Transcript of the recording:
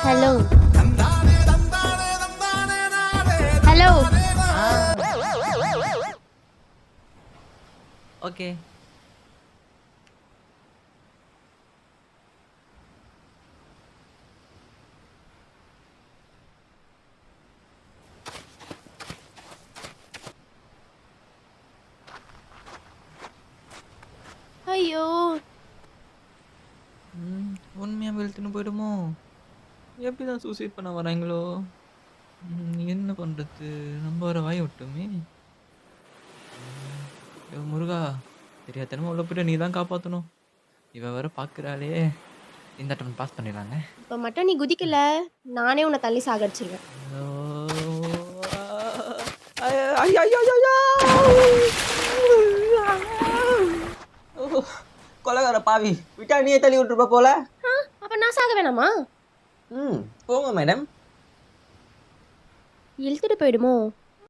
Hello hello. Okay. ஐயோ உண்மையா வெளுத்துன்னு போயிடுமோ? எப்படிதான் சூசைட் பண்ண வராங்களோ? என்ன பண்றது? நம்ம வேற வாய விட்டோமே. ஐயோ முருகா! தெரியாத்தனமா உள்ள போயிட்டு நீ தான் காப்பாத்தணும். இவ வேற பாக்குறாளே. இந்த அட்டெம்ப்ட் பாஸ் பண்ணிடலாங்க. இப்ப மட்டும் நீ குதிக்கல, நானே உன்னை தள்ளி சாகடிச்சிருவேன். ஐயோ! ஐயய்யய்யய்யோ! ஓ! கொலைகார பாவி! விட்டா நீயே தள்ளி விட்டுருப்ப போல. அப்ப நான் சாக வேணாமா? போங்க மேடம். இழுத்துட்டு போயிடுமோ?